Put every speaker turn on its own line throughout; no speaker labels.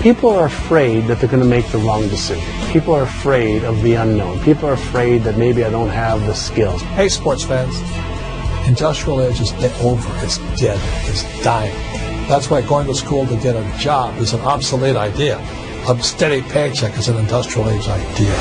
People are afraid that they're going to make the wrong decision. People are afraid of the unknown. People are afraid that maybe I don't have the skills.
Hey, sports fans, industrial age is over. It's dead. It's dying. That's why going to school to get a job is an obsolete idea. A steady paycheck is an industrial age idea.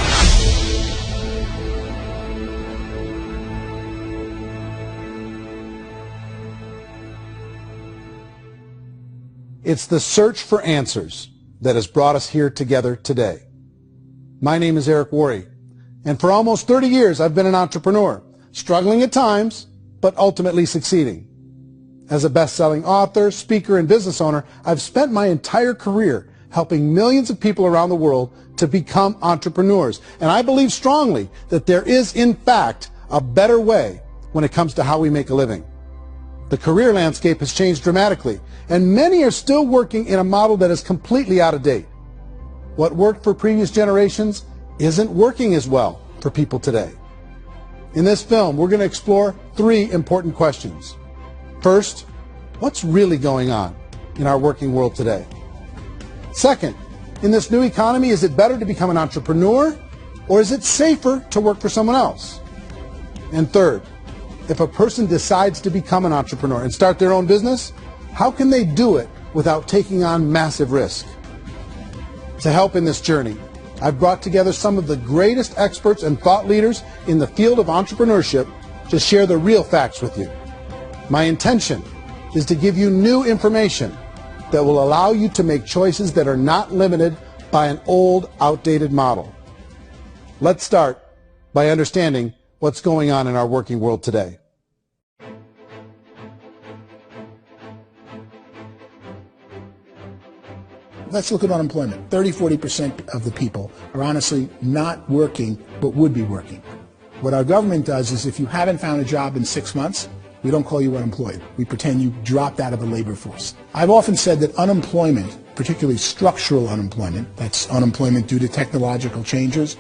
It's the search for answers that has brought us here together today. My name is Eric Worre, and for almost 30 years I've been an entrepreneur, struggling at times, but ultimately succeeding. As a best-selling author, speaker, and business owner, I've spent my entire career helping millions of people around the world to become entrepreneurs. And I believe strongly that there is, in fact, a better way when it comes to how we make a living. The career landscape has changed dramatically, and many are still working in a model that is completely out of date. What worked for previous generations isn't working as well for people today. In this film, we're going to explore 3 important questions. First, what's really going on in our working world today? Second, in this new economy, is it better to become an entrepreneur, or is it safer to work for someone else? And third, if a person decides to become an entrepreneur and start their own business, how can they do it without taking on massive risk? To help in this journey, I've brought together some of the greatest experts and thought leaders in the field of entrepreneurship to share the real facts with you. My intention is to give you new information that will allow you to make choices that are not limited by an old, outdated model. Let's start by understanding what's going on in our working world today.
Let's look at unemployment. 30–40% of the people are honestly not working, but would be working. What our government does is if you haven't found a job in 6 months, we don't call you unemployed. We pretend you dropped out of the labor force. I've often said that unemployment, particularly structural unemployment, that's unemployment due to technological changes,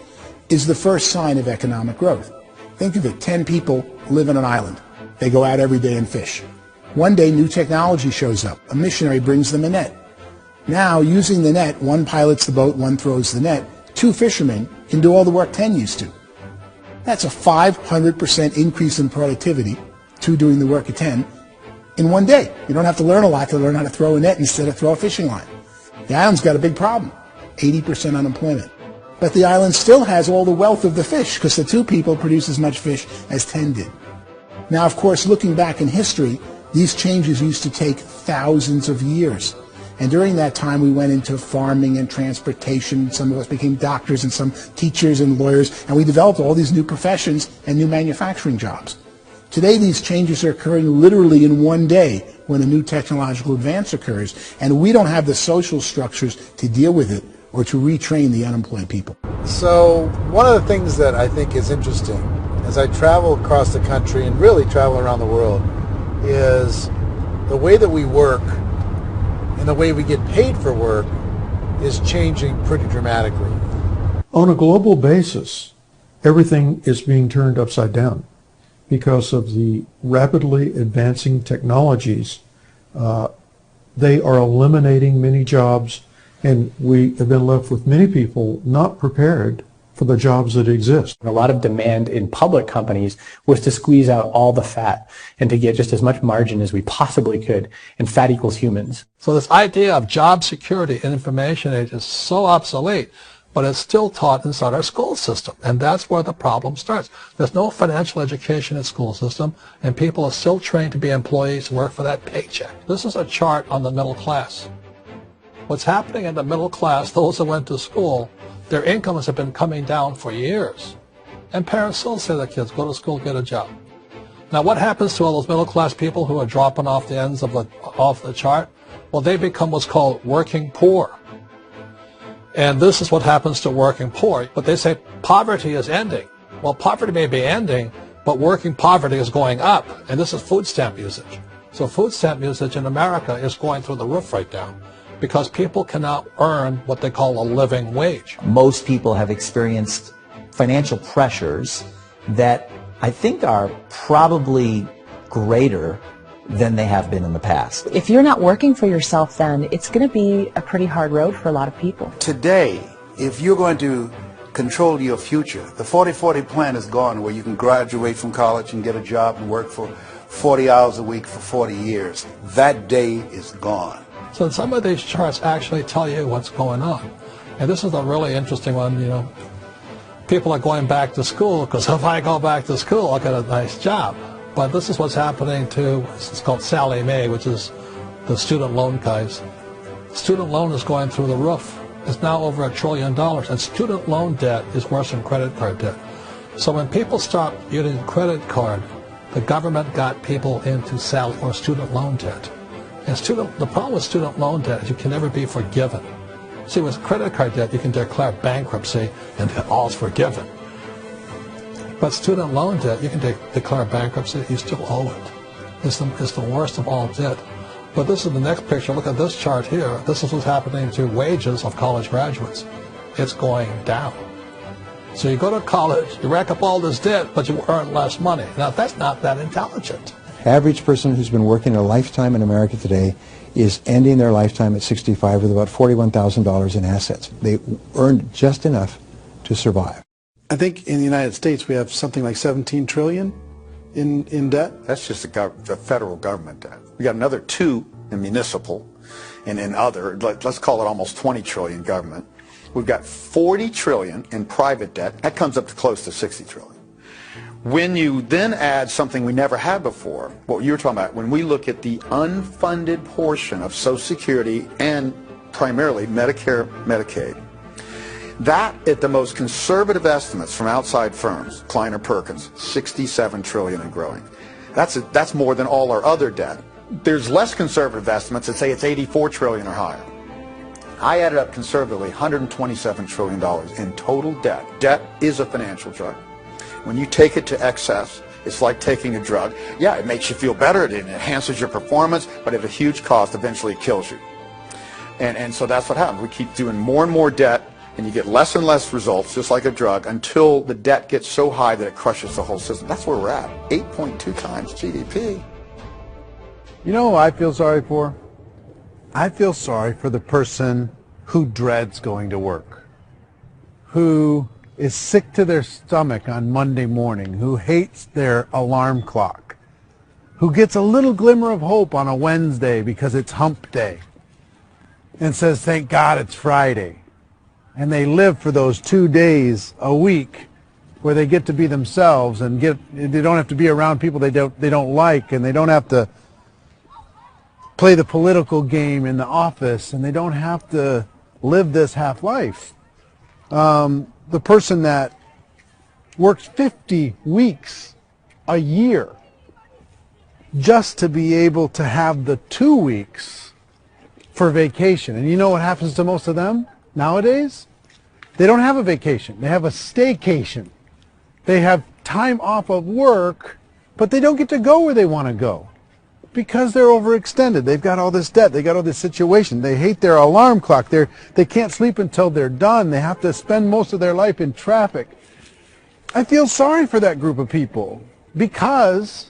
is the first sign of economic growth. Think of it, 10 people live on an island. They go out every day and fish. One day new technology shows up. A missionary brings them a net. Now, using the net, one pilots the boat, one throws the net. 2 fishermen can do all the work 10 used to. That's a 500% increase in productivity, 2 doing the work of 10, in one day. You don't have to learn a lot to learn how to throw a net instead of throw a fishing line. The island's got a big problem, 80% unemployment. But the island still has all the wealth of the fish because the 2 people produce as much fish as 10 did. Now, of course, looking back in history, these changes used to take thousands of years. And during that time, we went into farming and transportation. Some of us became doctors and some teachers and lawyers. And we developed all these new professions and new manufacturing jobs. Today, these changes are occurring literally in one day when a new technological advance occurs. And we don't have the social structures to deal with it or to retrain the unemployed people.
So one of the things that I think is interesting as I travel across the country and really travel around the world is the way that we work and the way we get paid for work is changing pretty dramatically.
On a global basis, everything is being turned upside down because of the rapidly advancing technologies. They are eliminating many jobs, and we have been left with many people not prepared for the jobs that exist.
A lot of demand in public companies was to squeeze out all the fat and to get just as much margin as we possibly could, and fat equals humans.
So this idea of job security in information age is so obsolete, but it's still taught inside our school system, and that's where the problem starts. There's no financial education in school system, and people are still trained to be employees who work for that paycheck. This is a chart on the middle class. What's happening in the middle class, those that went to school, their incomes have been coming down for years. And parents still say to their kids, go to school, get a job. Now what happens to all those middle class people who are dropping off the ends of the chart? Well, they become what's called working poor. And this is what happens to working poor. But they say poverty is ending. Well, poverty may be ending, but working poverty is going up. And this is food stamp usage. So food stamp usage in America is going through the roof right now, because people cannot earn what they call a living wage.
Most people have experienced financial pressures that I think are probably greater than they have been in the past.
If you're not working for yourself, then it's going to be a pretty hard road for a lot of people.
Today, if you're going to control your future, the 40-40 plan is gone, where you can graduate from college and get a job and work for 40 hours a week for 40 years. That day is gone.
So some of these charts actually tell you what's going on. And this is a really interesting one, you know. People are going back to school because if I go back to school, I'll get a nice job. But this is what's happening to, it's called Sallie Mae, which is the student loan guys. Student loan is going through the roof. It's now over $1 trillion, and student loan debt is worse than credit card debt. So when people stopped using credit card, the government got people into student loan debt. And the problem with student loan debt is you can never be forgiven. See, with credit card debt, you can declare bankruptcy and all's forgiven. But student loan debt, you can declare bankruptcy, you still owe it. It's the worst of all debt. But this is the next picture. Look at this chart here. This is what's happening to wages of college graduates. It's going down. So you go to college, you rack up all this debt, but you earn less money. Now, that's not that intelligent.
Average person who's been working a lifetime in America today is ending their lifetime at 65 with about $41,000 in assets. They earned just enough to survive.
I think in the United States we have something like 17 trillion in debt.
That's just the federal government debt. We got another 2 in municipal and in other, let's call it almost 20 trillion government. We've got 40 trillion in private debt. That comes up to close to 60 trillion. When you then add something we never had before, what you were talking about, when we look at the unfunded portion of Social Security and primarily Medicare, Medicaid, that, at the most conservative estimates from outside firms, Kleiner Perkins, 67 trillion and growing. That's more than all our other debt. There's less conservative estimates that say it's 84 trillion or higher. I added up conservatively $127 trillion in total debt. Debt is a financial drug. When you take it to excess, it's like taking a drug. Yeah, it makes you feel better, it enhances your performance, but at a huge cost, eventually it kills you. And so that's what happens. We keep doing more and more debt, and you get less and less results, just like a drug, until the debt gets so high that it crushes the whole system. That's where we're at, 8.2 times GDP.
You know who I feel sorry for? I feel sorry for the person who dreads going to work, who is sick to their stomach on Monday morning, who hates their alarm clock, who gets a little glimmer of hope on a Wednesday because it's hump day and says, thank God it's Friday. And they live for those 2 days a week where they get to be themselves and they don't have to be around people they don't like, and they don't have to play the political game in the office, and they don't have to live this half life. The person that works 50 weeks a year just to be able to have the 2 weeks for vacation. And you know what happens to most of them nowadays? They don't have a vacation. They have a staycation. They have time off of work, but they don't get to go where they want to go because they're overextended. They've got all this debt. They got all this situation. They hate their alarm clock. They can't sleep until they're done. They have to spend most of their life in traffic. I feel sorry for that group of people because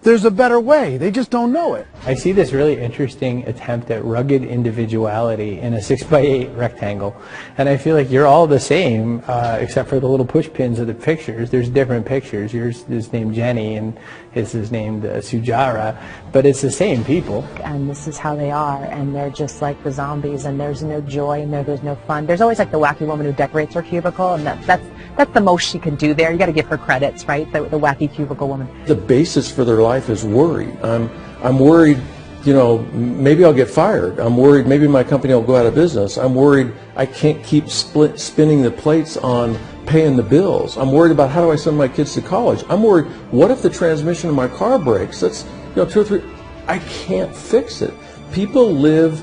there's a better way. They just don't know it.
I see this really interesting attempt at rugged individuality in a 6x8 rectangle, and I feel like you're all the same except for the little push pins of the pictures. There's different pictures. Yours is named Jenny and his is named Sujara, but it's the same people.
And this is how they are, and they're just like the zombies, and there's no joy in there, there's no fun. There's always like the wacky woman who decorates her cubicle, and that's the most she can do there. You got to give her credits, right? The wacky cubicle woman.
The basis for their life is worry. I'm worried, you know, maybe I'll get fired. I'm worried maybe my company will go out of business. I'm worried I can't keep spinning the plates on paying the bills. I'm worried about how do I send my kids to college. I'm worried, what if the transmission of my car breaks? That's, you know, 2 or 3, I can't fix it. People live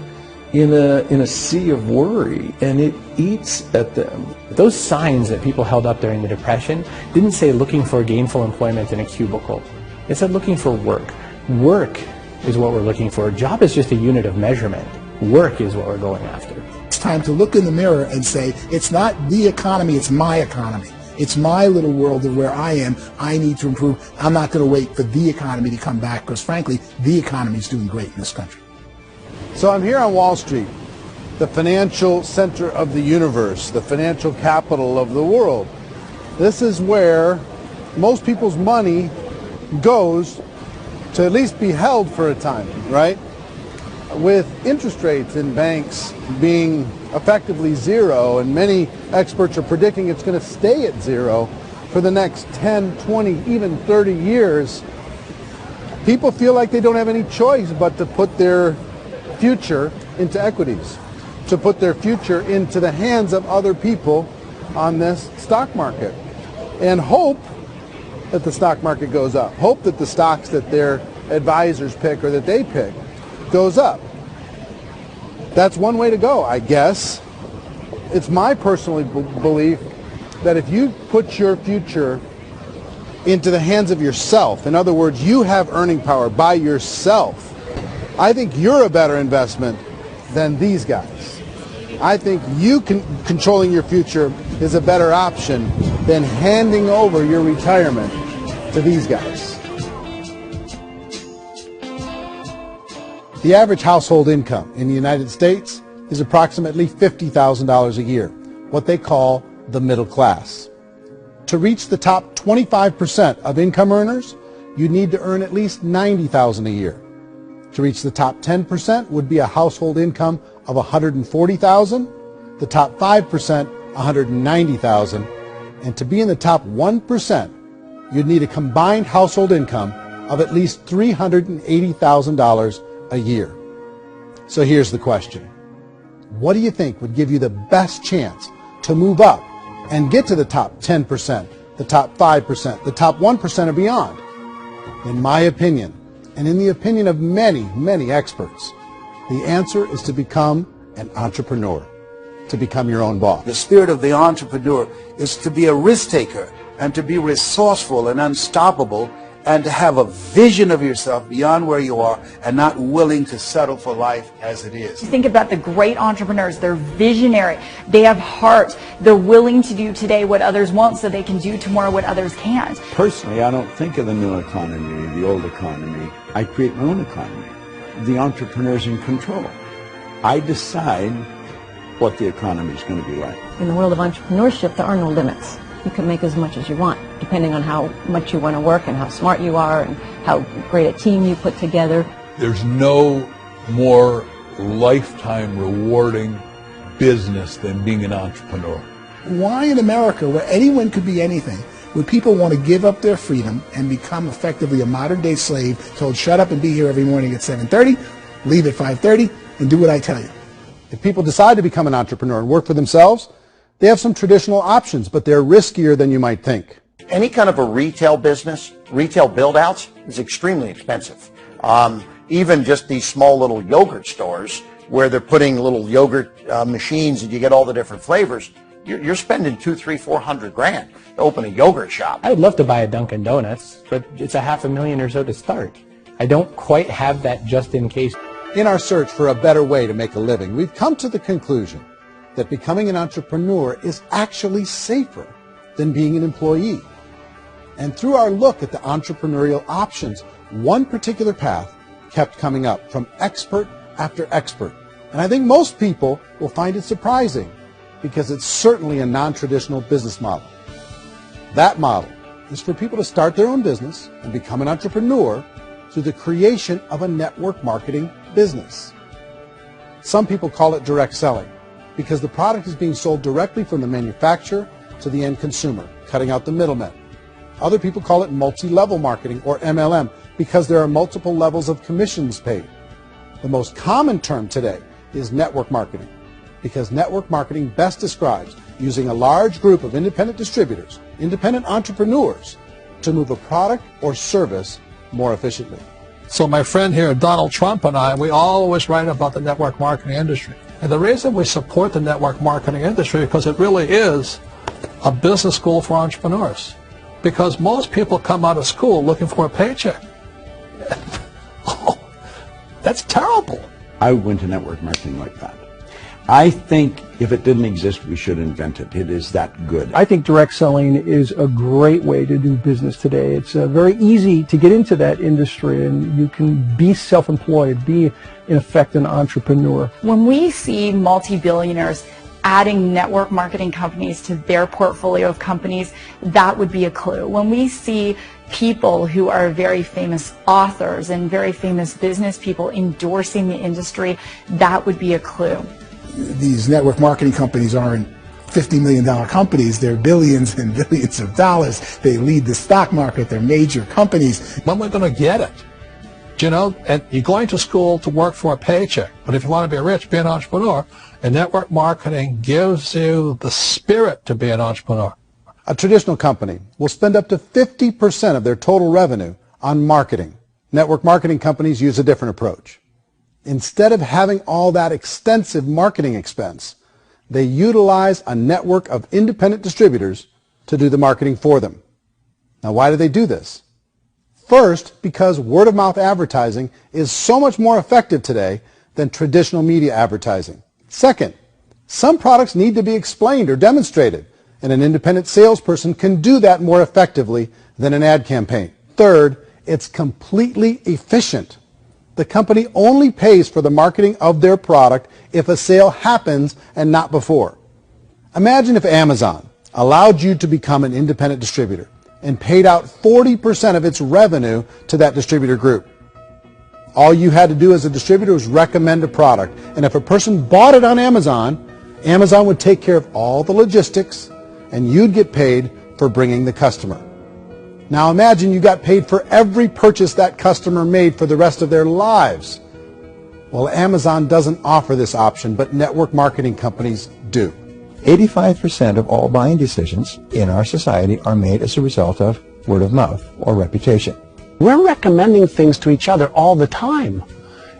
in a sea of worry, and it eats at them.
Those signs that people held up during the Depression didn't say looking for gainful employment in a cubicle. It said looking for work. Work is what we're looking for. Job is just a unit of measurement. Work is what we're going after.
It's time to look in the mirror and say, it's not the economy, it's my economy. It's my little world of where I am. I need to improve. I'm not going to wait for the economy to come back because, frankly, the economy is doing great in this country.
So I'm here on Wall Street, the financial center of the universe, the financial capital of the world. This is where most people's money goes to at least be held for a time, right? With interest rates in banks being effectively zero, and many experts are predicting it's going to stay at zero for the next 10, 20, even 30 years, people feel like they don't have any choice but to put their future into equities, to put their future into the hands of other people on this stock market, and hope that the stock market goes up, hope that the stocks that their advisors pick or that they pick goes up. That's one way to go, I guess. It's my personal belief that if you put your future into the hands of yourself, in other words, you have earning power by yourself, I think you're a better investment than these guys. I think you controlling your future is a better option than handing over your retirement to these guys. The average household income in the United States is approximately $50,000 a year, what they call the middle class. To reach the top 25% of income earners, you need to earn at least $90,000 a year. To reach the top 10% would be a household income of $140,000, the top 5% $190,000, and to be in the top 1%, you'd need a combined household income of at least $380,000 a year. So here's the question. What do you think would give you the best chance to move up and get to the top 10%, the top 5%, the top 1% or beyond? In my opinion, and in the opinion of many, many experts, the answer is to become an entrepreneur, to become your own boss.
The spirit of the entrepreneur is to be a risk taker and to be resourceful and unstoppable and to have a vision of yourself beyond where you are and not willing to settle for life as it is.
Think about the great entrepreneurs. They're visionary. They have heart. They're willing to do today what others won't so they can do tomorrow what others can't.
Personally, I don't think of the new economy, the old economy. I create my own economy. The entrepreneur's in control. I decide what the economy is going to be like.
In the world of entrepreneurship, there are no limits. You can make as much as you want, depending on how much you want to work and how smart you are and how great a team you put together.
There's no more lifetime rewarding business than being an entrepreneur.
Why in America, where anyone could be anything, would people want to give up their freedom and become effectively a modern-day slave, told shut up and be here every morning at 7:30, leave at 5:30, and do what I tell you?
If people decide to become an entrepreneur and work for themselves, they have some traditional options, but they're riskier than you might think.
Any kind of a retail business, retail build-outs, is extremely expensive. Even just these small little yogurt stores where they're putting little yogurt machines and you get all the different flavors, you're spending $200,000, $300,000, $400,000 to open a yogurt shop.
I would love to buy a Dunkin' Donuts, but it's $500,000 or so to start. I don't quite have that just in case.
In our search for a better way to make a living, we've come to the conclusion that becoming an entrepreneur is actually safer than being an employee. And through our look at the entrepreneurial options, one particular path kept coming up from expert after expert. And I think most people will find it surprising because it's certainly a non-traditional business model. That model is for people to start their own business and become an entrepreneur through the creation of a network marketing business. Some people call it direct selling, because the product is being sold directly from the manufacturer to the end consumer, cutting out the middlemen. Other people call it multi-level marketing, or MLM, because there are multiple levels of commissions paid. The most common term today is network marketing, because network marketing best describes using a large group of independent distributors, independent entrepreneurs, to move a product or service more efficiently.
So my friend here, Donald Trump, and I, we always write about the network marketing industry. And the reason we support the network marketing industry is because it really is a business school for entrepreneurs. Because most people come out of school looking for a paycheck.
That's terrible. I went to network marketing like that. I think If it didn't exist, we should invent it. It is that good.
I think direct selling is a great way to do business today. It's very easy to get into that industry, and you can be self-employed, be, in effect, an entrepreneur.
When we see multi-billionaires adding network marketing companies to their portfolio of companies, that would be a clue. When we see people who are very famous authors and very famous business people endorsing the industry, that would be a clue.
These network marketing companies aren't $50 million companies. They're billions and billions of dollars. They lead the stock market. They're major companies.
When we're going to get it? You know, and you're going to school to work for a paycheck, but if you want to be rich, be an entrepreneur, and network marketing gives you the spirit to be an entrepreneur.
A traditional company will spend up to 50% of their total revenue on marketing. Network marketing companies use a different approach. Instead of having all that extensive marketing expense, they utilize a network of independent distributors to do the marketing for them. Now, why do they do this? First, because word-of-mouth advertising is so much more effective today than traditional media advertising. Second, some products need to be explained or demonstrated, and an independent salesperson can do that more effectively than an ad campaign. Third, it's completely efficient. The company only pays for the marketing of their product if a sale happens and not before. Imagine if Amazon allowed you to become an independent distributor and paid out 40% of its revenue to that distributor group. All you had to do as a distributor was recommend a product, and if a person bought it on Amazon, Amazon would take care of all the logistics, and you'd get paid for bringing the customer. Now imagine you got paid for every purchase that customer made for the rest of their lives. Well, Amazon doesn't offer this option, but network marketing companies do.
85% of all buying decisions in our society are made as a result of word of mouth or reputation.
We're recommending things to each other all the time.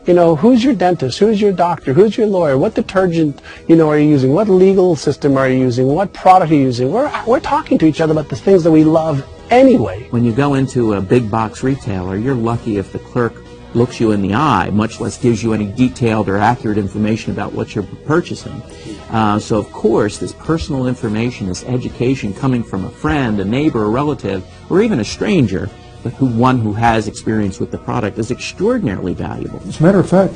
You know, who's your dentist? Who's your doctor? Who's your lawyer? What detergent, are you using? What legal system are you using? What product are you using? We're talking to each other about the things that we love anyway.
When you go into a big box retailer, you're lucky if the clerk looks you in the eye, much less gives you any detailed or accurate information about what you're purchasing. So of course, this personal information, this education coming from a friend, a neighbor, a relative, or even a stranger, but one who has experience with the product is extraordinarily valuable.
As a matter of fact,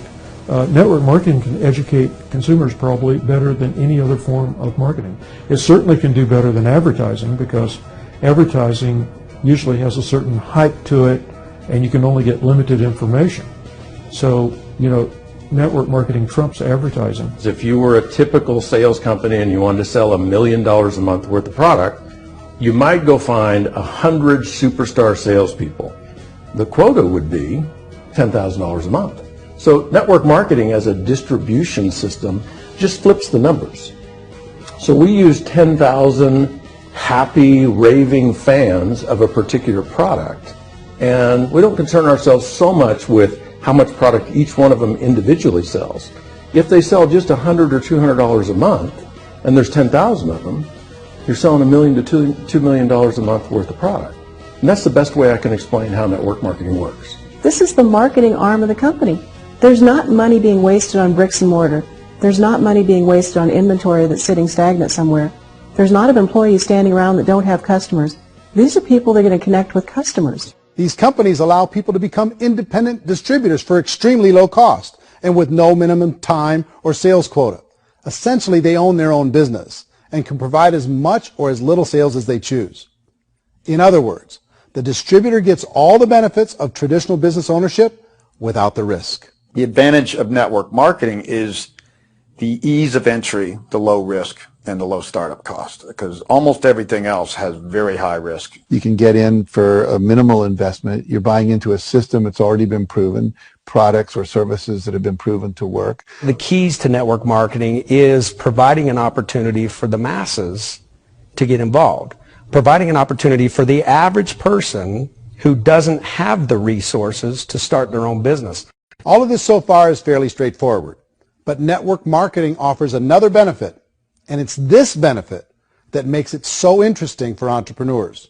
network marketing can educate consumers probably better than any other form of marketing. It certainly can do better than advertising, because advertising usually has a certain hype to it, and you can only get limited information. So, network marketing trumps advertising.
If you were a typical sales company and you wanted to sell $1 million a month worth of product, you might go find 100 superstar salespeople. The quota would be $10,000 a month. So network marketing as a distribution system just flips the numbers. So we use 10,000 happy, raving fans of a particular product, and we don't concern ourselves so much with how much product each one of them individually sells. If they sell just $100 or $200 a month, and there's 10,000 of them, you're selling $1 million to $2 million a month worth of product. And that's the best way I can explain how network marketing works.
This is the marketing arm of the company. There's not money being wasted on bricks and mortar. There's not money being wasted on inventory that's sitting stagnant somewhere. There's not of employees standing around that don't have customers. These are people that are going to connect with customers.
These companies allow people to become independent distributors for extremely low cost and with no minimum time or sales quota. Essentially, they own their own business and can provide as much or as little sales as they choose. In other words, the distributor gets all the benefits of traditional business ownership without the risk.
The advantage of network marketing is the ease of entry, the low risk, and the low startup cost, because almost everything else has very high risk.
You can get in for a minimal investment. You're buying into a system that's already been proven, products or services that have been proven to work.
The keys to network marketing is providing an opportunity for the masses to get involved, providing an opportunity for the average person who doesn't have the resources to start their own business.
All of this so far is fairly straightforward, but network marketing offers another benefit, and it's this benefit that makes it so interesting for entrepreneurs.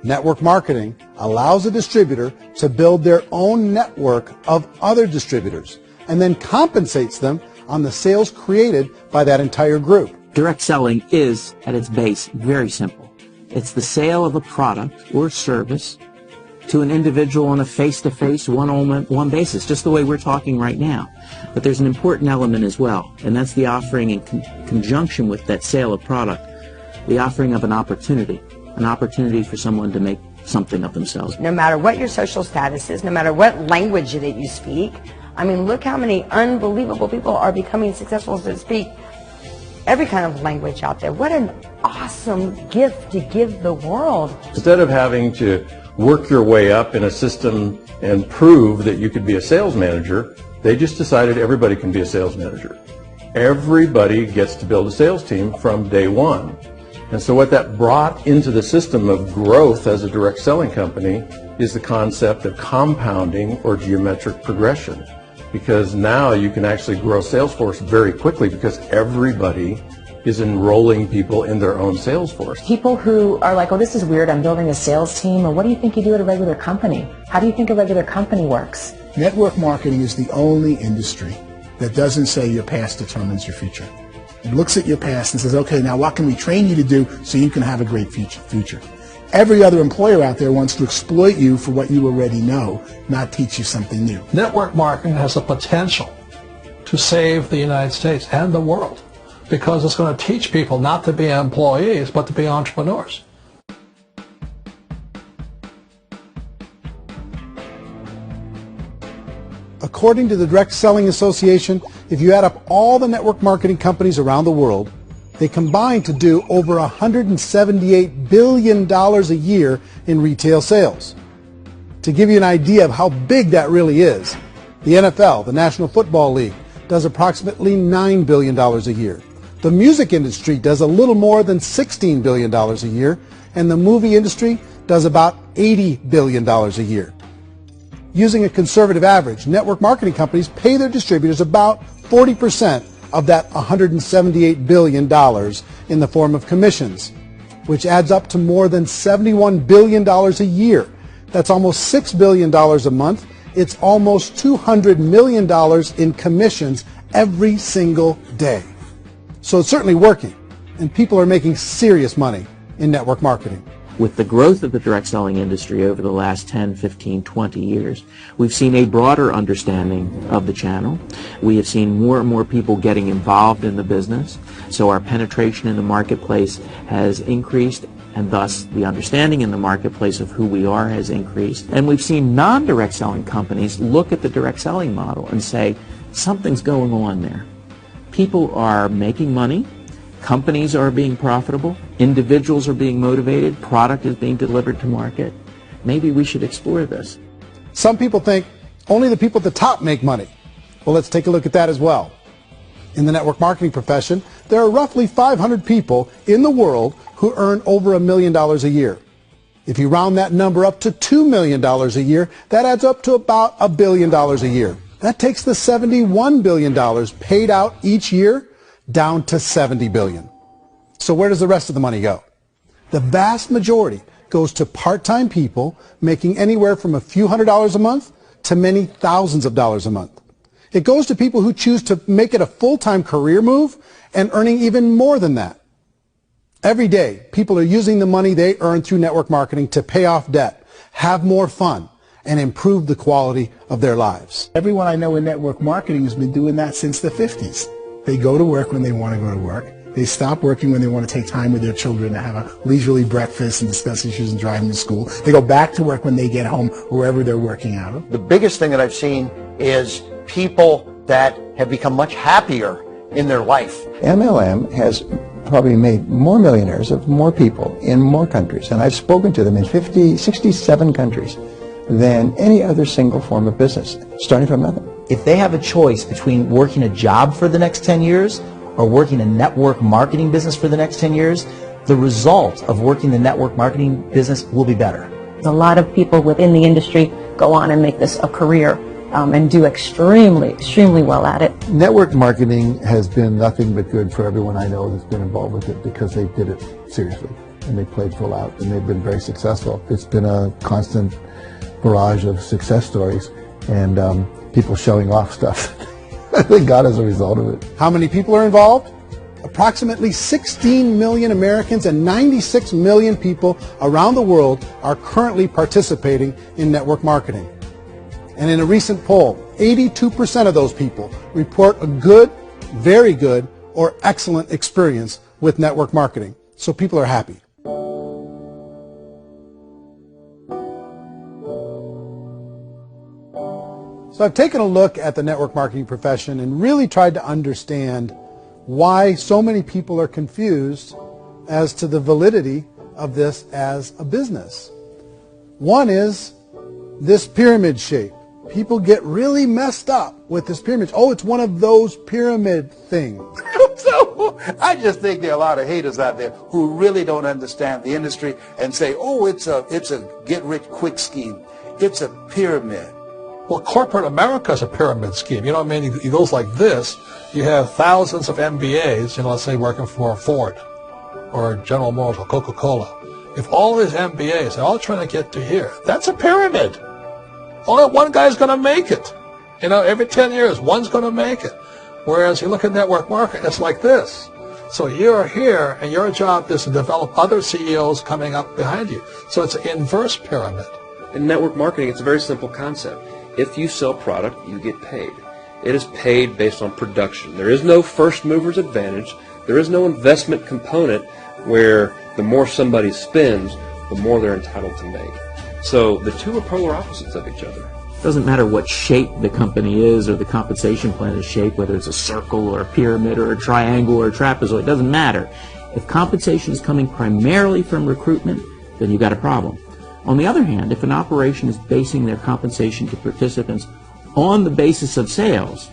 Network marketing allows a distributor to build their own network of other distributors and then compensates them on the sales created by that entire group.
Direct selling is, at its base, very simple. It's the sale of a product or service to an individual on a face-to-face, one-on-one basis, just the way we're talking right now. But there's an important element as well, and that's the offering in conjunction with that sale of product, the offering of an opportunity for someone to make something of themselves.
No matter what your social status is, no matter what language that you speak, I mean, look how many unbelievable people are becoming successful to speak every kind of language out there. What an awesome gift to give the world.
Instead of having to work your way up in a system and prove that you could be a sales manager, they just decided everybody can be a sales manager. Everybody gets to build a sales team from day one. And so what that brought into the system of growth as a direct selling company is the concept of compounding or geometric progression. Because now you can actually grow sales force very quickly because everybody is enrolling people in their own sales force.
People who are like, oh, this is weird, I'm building a sales team, or what do you think you do at a regular company? How do you think a regular company works?
Network marketing is the only industry that doesn't say your past determines your future. It looks at your past and says, okay, now what can we train you to do so you can have a great future? Every other employer out there wants to exploit you for what you already know, not teach you something new.
Network marketing has the potential to save the United States and the world because it's going to teach people not to be employees but to be entrepreneurs.
According to the Direct Selling Association, if you add up all the network marketing companies around the world, they combine to do over $178 billion a year in retail sales. To give you an idea of how big that really is, the NFL, the National Football League, does approximately $9 billion a year. The music industry does a little more than $16 billion a year, and the movie industry does about $80 billion a year. Using a conservative average, network marketing companies pay their distributors about 40% of that $178 billion in the form of commissions, which adds up to more than $71 billion a year. That's almost $6 billion a month. It's almost $200 million in commissions every single day. So it's certainly working, and people are making serious money in network marketing.
With the growth of the direct selling industry over the last 10, 15, 20 years, we've seen a broader understanding of the channel. We have seen more and more people getting involved in the business, so our penetration in the marketplace has increased, and thus the understanding in the marketplace of who we are has increased. And we've seen non-direct selling companies look at the direct selling model and say, something's going on there. People are making money. Companies are being profitable, individuals are being motivated, product is being delivered to market. Maybe we should explore this.
Some people think only the people at the top make money. Well, let's take a look at that as well. In the network marketing profession, there are roughly 500 people in the world who earn over $1 million a year. If you round that number up to $2 million a year, that adds up to about $1 billion a year. That takes the $71 billion paid out each year down to $70 billion. So where does the rest of the money go? The vast majority goes to part-time people making anywhere from a few $100s a month to many thousands of dollars a month. It goes to people who choose to make it a full-time career move and earning even more than that. Every day, people are using the money they earn through network marketing to pay off debt, have more fun, and improve the quality of their lives.
Everyone I know in network marketing has been doing that since the 50s. They go to work when they want to go to work. They stop working when they want to take time with their children to have a leisurely breakfast and discuss issues and drive them to school. They go back to work when they get home, wherever they're working out of.
The biggest thing that I've seen is people that have become much happier in their life.
MLM has probably made more millionaires of more people in more countries, and I've spoken to them in 67 countries, than any other single form of business, starting from nothing.
If they have a choice between working a job for the next 10 years or working a network marketing business for the next 10 years, the result of working the network marketing business will be better.
A lot of people within the industry go on and make this a career and do extremely well at it.
Network marketing has been nothing but good for everyone I know that's been involved with it because they did it seriously and they played full out and they've been very successful. It's been a constant barrage of success stories and people showing off stuff Thank God as a result of it.
How many people are involved? Approximately 16 million Americans and 96 million people around the world are currently participating in network marketing. And in a recent poll, 82% of those people report a good, very good, or excellent experience with network marketing. So people are happy. So I've taken a look at the network marketing profession and really tried to understand why so many people are confused as to the validity of this as a business. One is this pyramid shape. People get really messed up with this pyramid. Oh, it's one of those pyramid things.
So I just think there are a lot of haters out there who really don't understand the industry and say, oh, it's a get-rich-quick scheme. It's a pyramid.
Well, corporate America is a pyramid scheme. You know what I mean? It goes like this. You have thousands of MBAs, let's say working for Ford or General Motors or Coca-Cola. If all these MBAs are all trying to get to here, that's a pyramid. Only one guy's going to make it. Every 10 years, one's going to make it. Whereas you look at network marketing, it's like this. So you're here, and your job is to develop other CEOs coming up behind you. So it's an inverse pyramid.
In network marketing, it's a very simple concept. If you sell product, you get paid. It is paid based on production. There is no first mover's advantage. There is no investment component where the more somebody spends, the more they're entitled to make. So the two are polar opposites of each other.
It doesn't matter what shape the company is or the compensation plan is shaped, whether it's a circle or a pyramid or a triangle or a trapezoid, it doesn't matter. If compensation is coming primarily from recruitment, then you've got a problem. On the other hand, if an operation is basing their compensation to participants on the basis of sales,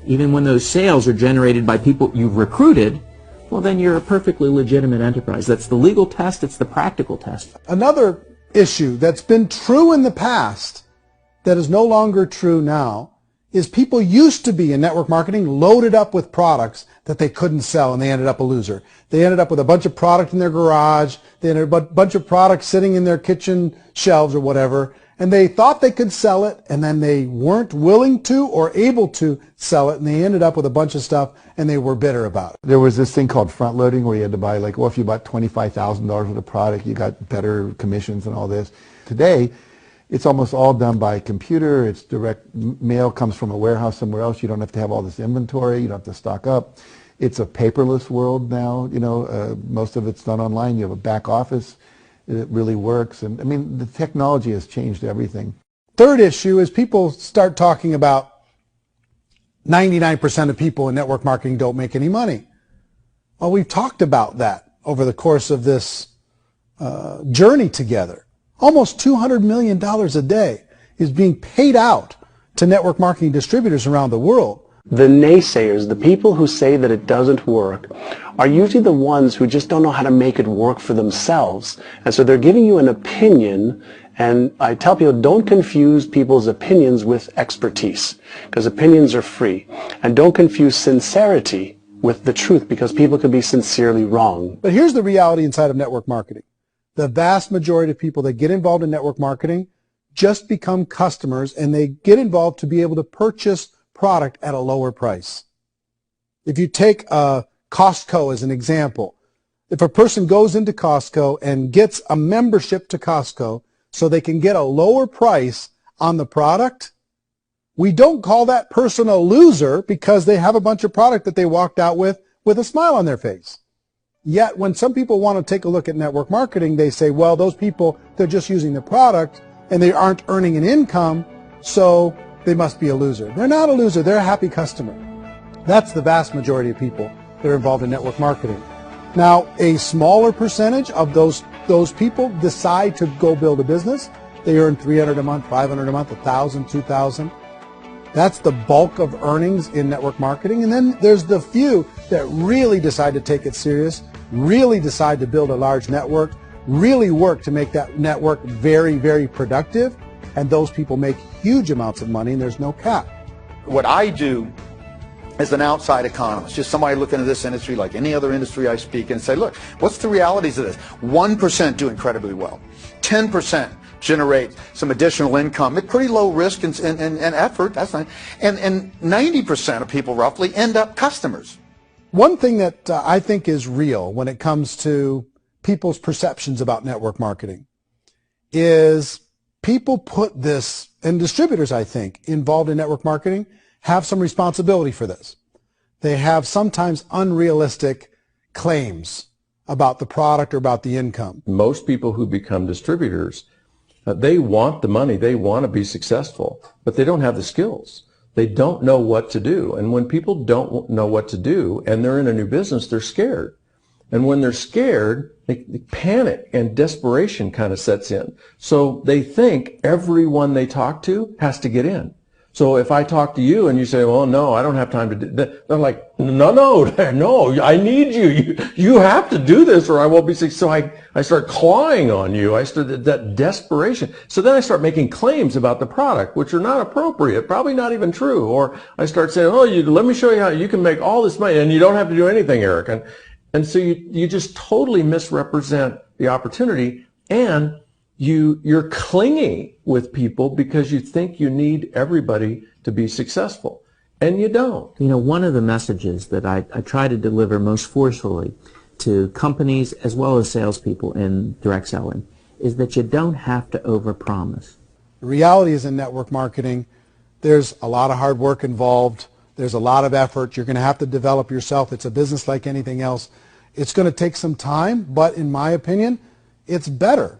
even when those sales are generated by people you've recruited, well, then you're a perfectly legitimate enterprise. That's the legal test. It's the practical test.
Another issue that's been true in the past that is no longer true now is people used to be in network marketing loaded up with products that they couldn't sell, and they ended up a loser. They ended up with a bunch of product in their garage. They ended up with a bunch of products sitting in their kitchen shelves or whatever, and they thought they could sell it, and then they weren't willing to or able to sell it, and they ended up with a bunch of stuff, and they were bitter about it.
There was this thing called front loading where you had to buy, like, well, if you bought $25,000 worth of product, you got better commissions and all this. Today, it's almost all done by computer. It's direct mail comes from a warehouse somewhere else. You don't have to have all this inventory. You don't have to stock up. It's a paperless world now. Most of it's done online. You have a back office. It really works. And I mean, the technology has changed everything.
Third issue is people start talking about 99% of people in network marketing don't make any money. Well, we've talked about that over the course of this journey together. Almost $200 million a day is being paid out to network marketing distributors around the world.
The naysayers, the people who say that it doesn't work, are usually the ones who just don't know how to make it work for themselves. And so they're giving you an opinion, and I tell people, don't confuse people's opinions with expertise, because opinions are free. And don't confuse sincerity with the truth, because people can be sincerely wrong.
But here's the reality inside of network marketing. The vast majority of people that get involved in network marketing just become customers, and they get involved to be able to purchase product at a lower price. If you take Costco as an example, if a person goes into Costco and gets a membership to Costco so they can get a lower price on the product, we don't call that person a loser because they have a bunch of product that they walked out with a smile on their face. Yet when some people want to take a look at network marketing, they say, well, those people, they're just using the product and they aren't earning an income, so they must be a loser. They're not a loser. They're a happy customer. That's the vast majority of people that are involved in network marketing. Now, a smaller percentage of those people decide to go build a business. They earn $300 a month, $500 a month, $1,000, $2,000. That's the bulk of earnings in network marketing. And then there's the few that really decide to take it serious, really decide to build a large network, really work to make that network very, very productive. And those people make huge amounts of money, and there's no cap.
What I do as an outside economist, just somebody looking at this industry like any other industry I speak and say, look, what's the realities of this? 1% do incredibly well. 10% generate some additional income at pretty low risk and effort. That's fine. And 90% of people roughly end up customers.
One thing that I think is real when it comes to people's perceptions about network marketing is people put this, and distributors, I think, involved in network marketing have some responsibility for this. They have sometimes unrealistic claims about the product or about the income.
Most people who become distributors, they want the money, they want to be successful, but they don't have the skills. They don't know what to do. And when people don't know what to do and they're in a new business, they're scared. And when they're scared, they panic and desperation kind of sets in. So they think everyone they talk to has to get in. So if I talk to you and you say, well, no, I don't have time to do that, they're like, no, I need you. You have to do this or I won't be successful. So I start clawing on you. I start that desperation. So then I start making claims about the product, which are not appropriate, probably not even true. Or I start saying, oh, let me show you how you can make all this money and you don't have to do anything, Eric. And so you just totally misrepresent the opportunity, and you're clingy with people because you think you need everybody to be successful, and you don't.
You know, one of the messages that I try to deliver most forcefully to companies as well as salespeople in direct selling is that you don't have to overpromise.
The reality is in network marketing, there's a lot of hard work involved. There's a lot of effort. You're going to have to develop yourself. It's a business like anything else. It's going to take some time, but in my opinion, it's better.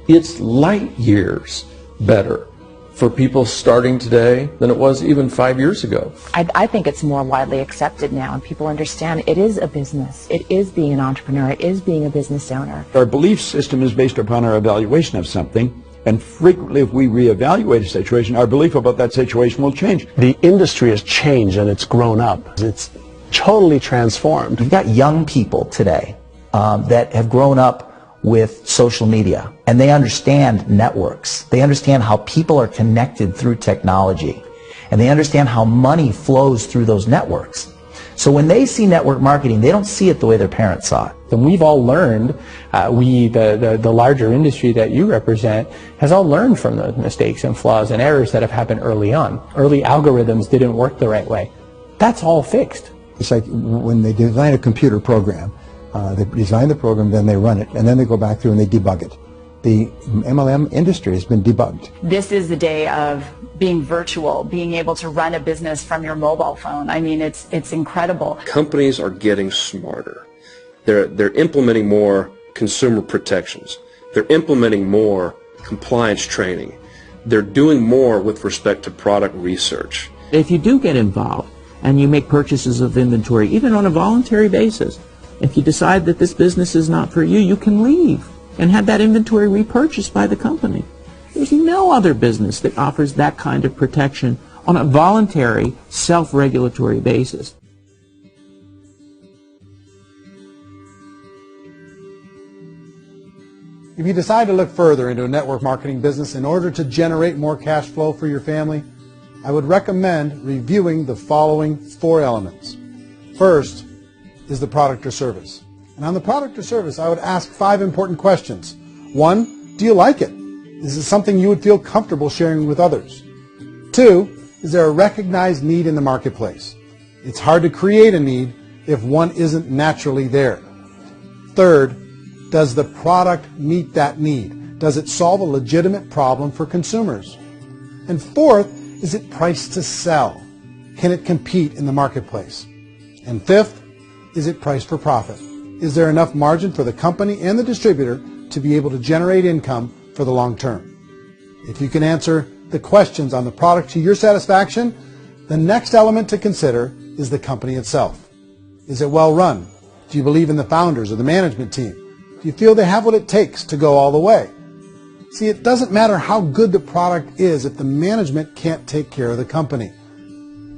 It's light years better for people starting today than it was even 5 years ago.
I think it's more widely accepted now, and people understand it is a business. It is being an entrepreneur. It is being a business owner.
Our belief system is based upon our evaluation of something, and frequently if we reevaluate a situation, our belief about that situation will change.
The industry has changed and it's grown up. It's totally transformed.
You've got young people today that have grown up with social media, and they understand networks. They understand how people are connected through technology, and they understand how money flows through those networks. So when they see network marketing, they don't see it the way their parents saw it.
And we've all learned, the larger industry that you represent, has all learned from the mistakes and flaws and errors that have happened early on. Early algorithms didn't work the right way. That's all fixed.
It's like when they design a computer program, they design the program, then they run it, and then they go back through and they debug it. The MLM industry has been debugged.
This is the day of being virtual, being able to run a business from your mobile phone. I mean, it's incredible.
Companies are getting smarter. They're implementing more consumer protections. They're implementing more compliance training. They're doing more with respect to product research.
If you do get involved and you make purchases of inventory, even on a voluntary basis, if you decide that this business is not for you, you can leave and have that inventory repurchased by the company. There's no other business that offers that kind of protection on a voluntary, self-regulatory basis.
If you decide to look further into a network marketing business in order to generate more cash flow for your family, I would recommend reviewing the following 4 elements. First is the product or service. And on the product or service, I would ask 5 important questions. 1, do you like it? Is it something you would feel comfortable sharing with others? 2, is there a recognized need in the marketplace? It's hard to create a need if one isn't naturally there. 3rd, does the product meet that need? Does it solve a legitimate problem for consumers? And 4th, is it priced to sell? Can it compete in the marketplace? And 5th, is it priced for profit? Is there enough margin for the company and the distributor to be able to generate income for the long term? If you can answer the questions on the product to your satisfaction, the next element to consider is the company itself. Is it well run? Do you believe in the founders or the management team? Do you feel they have what it takes to go all the way? See, it doesn't matter how good the product is if the management can't take care of the company.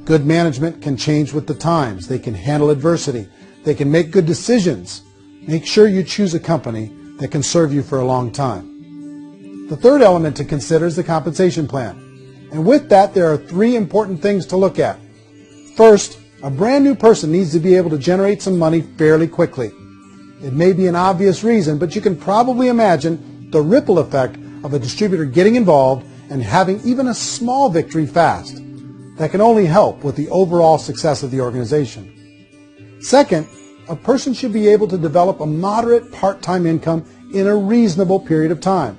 Good management can change with the times. They can handle adversity. They can make good decisions. Make sure you choose a company that can serve you for a long time. The 3rd element to consider is the compensation plan. And with that, there are 3 important things to look at. First A brand new person needs to be able to generate some money fairly quickly. It may be an obvious reason, but you can probably imagine the ripple effect of a distributor getting involved and having even a small victory fast. That can only help with the overall success of the organization. Second, a person should be able to develop a moderate part-time income in a reasonable period of time.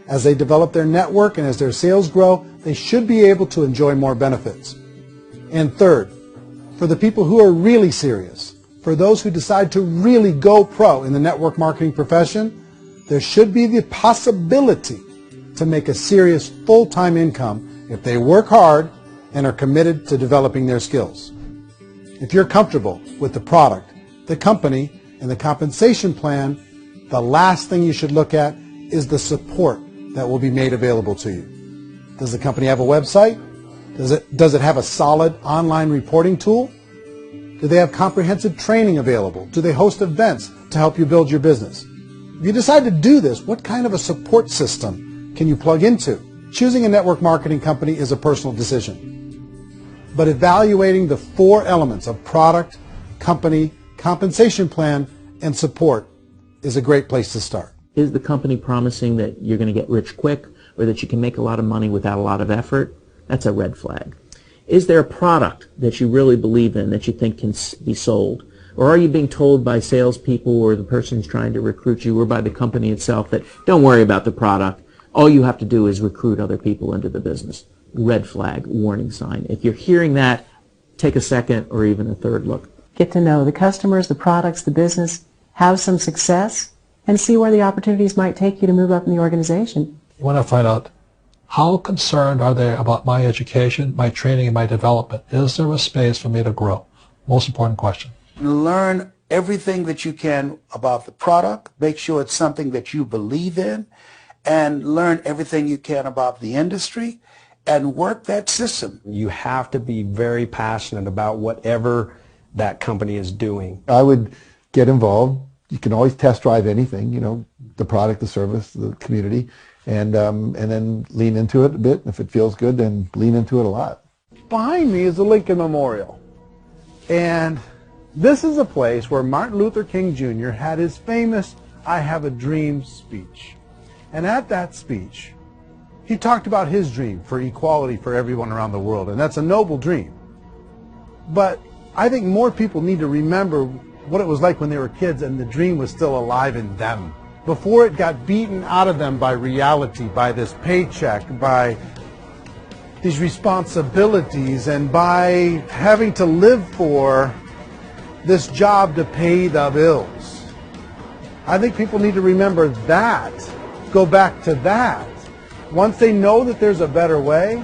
As they develop their network and as their sales grow, they should be able to enjoy more benefits. And third, for the people who are really serious, for those who decide to really go pro in the network marketing profession, there should be the possibility to make a serious full-time income if they work hard and are committed to developing their skills. If you're comfortable with the product, the company, and the compensation plan, the last thing you should look at is the support that will be made available to you. Does the company have a website? Does it have a solid online reporting tool? Do they have comprehensive training available? Do they host events to help you build your business? If you decide to do this, what kind of a support system can you plug into? Choosing a network marketing company is a personal decision. But evaluating the 4 elements of product, company, compensation plan, and support is a great place to start.
Is the company promising that you're going to get rich quick or that you can make a lot of money without a lot of effort? That's a red flag. Is there a product that you really believe in that you think can be sold? Or are you being told by salespeople or the person who's trying to recruit you or by the company itself that don't worry about the product, all you have to do is recruit other people into the business? Red flag, warning sign. If you're hearing that, take a second or even a third look.
Get to know the customers, the products, the business, have some success, and see where the opportunities might take you to move up in the organization.
You want to find out how concerned are they about my education, my training, and my development? Is there a space for me to grow? Most important question.
Learn everything that you can about the product. Make sure it's something that you believe in, and learn everything you can about the industry and work that system.
You have to be very passionate about whatever that company is doing.
I would get involved. You can always test drive anything, the product, the service, the community, and then lean into it a bit. If it feels good, then lean into it a lot.
Behind me is the Lincoln Memorial. And this is a place where Martin Luther King Jr. had his famous I Have a Dream speech. And at that speech, he talked about his dream for equality for everyone around the world. And that's a noble dream. But I think more people need to remember what it was like when they were kids and the dream was still alive in them. Before it got beaten out of them by reality, by this paycheck, by these responsibilities, and by having to live for this job to pay the bills. I think people need to remember that, go back to that. Once they know that there's a better way,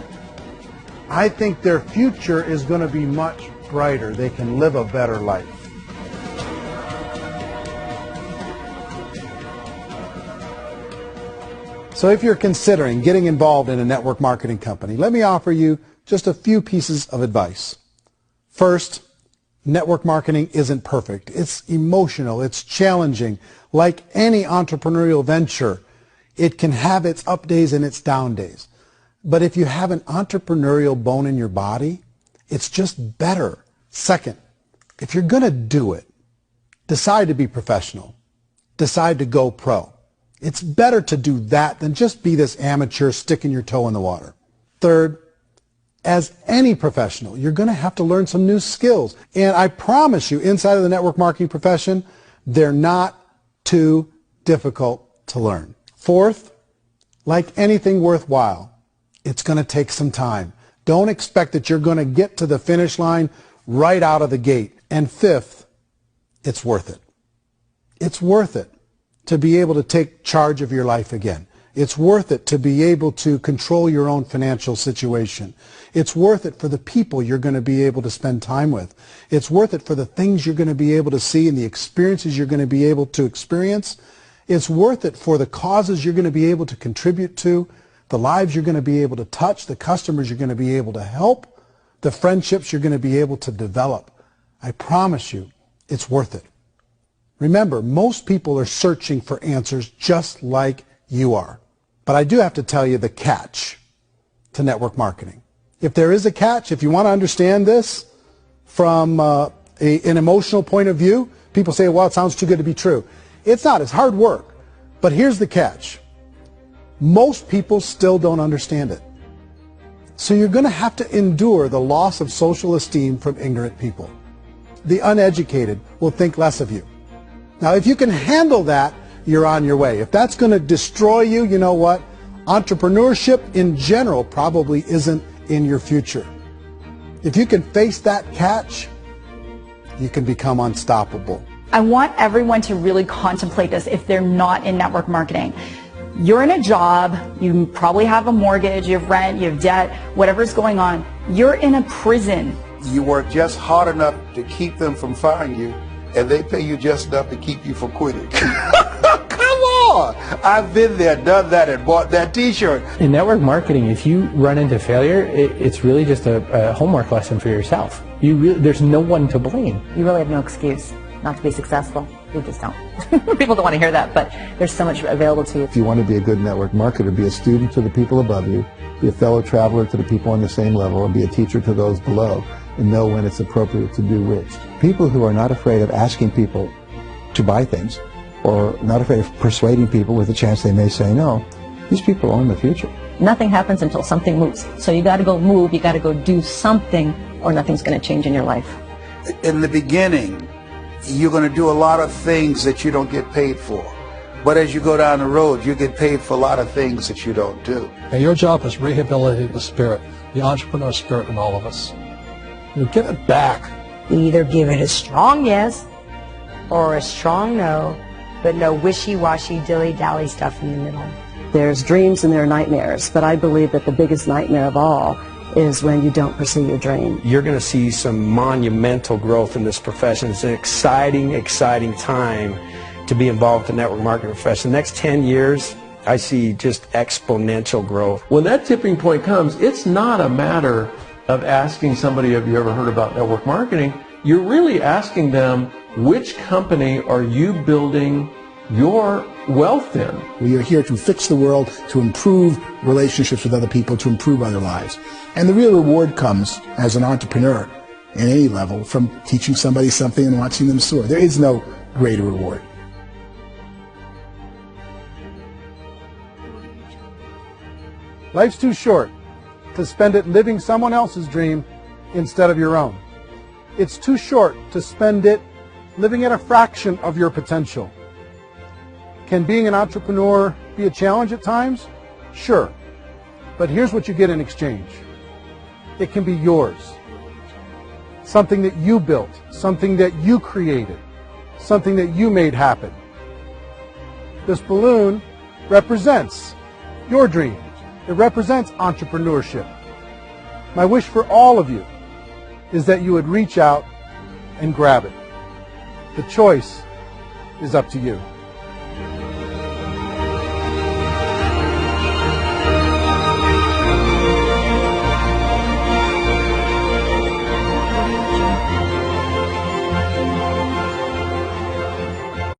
I think their future is going to be much brighter. They can live a better life. So if you're considering getting involved in a network marketing company, let me offer you just a few pieces of advice. First, network marketing isn't perfect. It's emotional. It's challenging. Like any entrepreneurial venture, it can have its up days and its down days. But if you have an entrepreneurial bone in your body, it's just better. Second, if you're going to do it, decide to be professional. Decide to go pro. It's better to do that than just be this amateur sticking your toe in the water. Third, as any professional, you're going to have to learn some new skills. And I promise you, inside of the network marketing profession, they're not too difficult to learn. Fourth, like anything worthwhile, it's going to take some time. Don't expect that you're going to get to the finish line right out of the gate. And fifth, it's worth it. It's worth it to be able to take charge of your life again. It's worth it to be able to control your own financial situation. It's worth it for the people you're going to be able to spend time with. It's worth it for the things you're going to be able to see and the experiences you're going to be able to experience. It's worth it for the causes you're going to be able to contribute to, the lives you're going to be able to touch, the customers you're going to be able to help, the friendships you're going to be able to develop. I promise you, it's worth it. Remember, most people are searching for answers just like you are. But I do have to tell you the catch to network marketing. If there is a catch, if you want to understand this, from an emotional point of view. People say, well, it sounds too good to be true. It's not. It's hard work. But here's the catch. Most people still don't understand it. So you're going to have to endure the loss of social esteem from ignorant people. The uneducated will think less of you. Now, if you can handle that, you're on your way. If that's going to destroy you, you know what? Entrepreneurship in general probably isn't in your future. If you can face that catch, you can become unstoppable.
I want everyone to really contemplate this if they're not in network marketing. You're in a job, you probably have a mortgage, you have rent, you have debt, whatever's going on. You're in a prison.
You work just hard enough to keep them from firing you, and they pay you just enough to keep you from quitting. Come on! I've been there, done that, and bought that t-shirt.
In network marketing, if you run into failure, it's really just a homework lesson for yourself. There's no one to blame.
You really have no excuse not to be successful. You just don't. People don't want to hear that, but there's so much available to you.
If you want to be a good network marketer, be a student to the people above you, be a fellow traveler to the people on the same level, and be a teacher to those below, and know when it's appropriate to do which. People who are not afraid of asking people to buy things, or not afraid of persuading people with a chance they may say no, these people own the future.
Nothing happens until something moves. So you got to go move, you got to go do something, or nothing's going to change in your life.
In the beginning, you're going to do a lot of things that you don't get paid for. But as you go down the road, you get paid for a lot of things that you don't do.
And your job is rehabilitating the spirit, the entrepreneur spirit in all of us. You give it back.
You either give it a strong yes or a strong no, but no wishy-washy, dilly-dally stuff in the middle.
There's dreams and there are nightmares, but I believe that the biggest nightmare of all is when you don't pursue your dream.
You're going to see some monumental growth in this profession. It's an exciting, exciting time to be involved in the network marketing profession. The next 10 years, I see just exponential growth.
When that tipping point comes, it's not a matter of asking somebody, have you ever heard about network marketing? You're really asking them, which company are you building your wealth in?
We are here to fix the world, to improve relationships with other people, to improve other lives. And the real reward comes as an entrepreneur at any level from teaching somebody something and watching them soar. There is no greater reward.
Life's too short to spend it living someone else's dream instead of your own. It's too short to spend it living at a fraction of your potential. Can being an entrepreneur be a challenge at times? Sure. But here's what you get in exchange. It can be yours. Something that you built, something that you created, something that you made happen. This balloon represents your dream. It represents entrepreneurship. My wish for all of you is that you would reach out and grab it. The choice is up to you.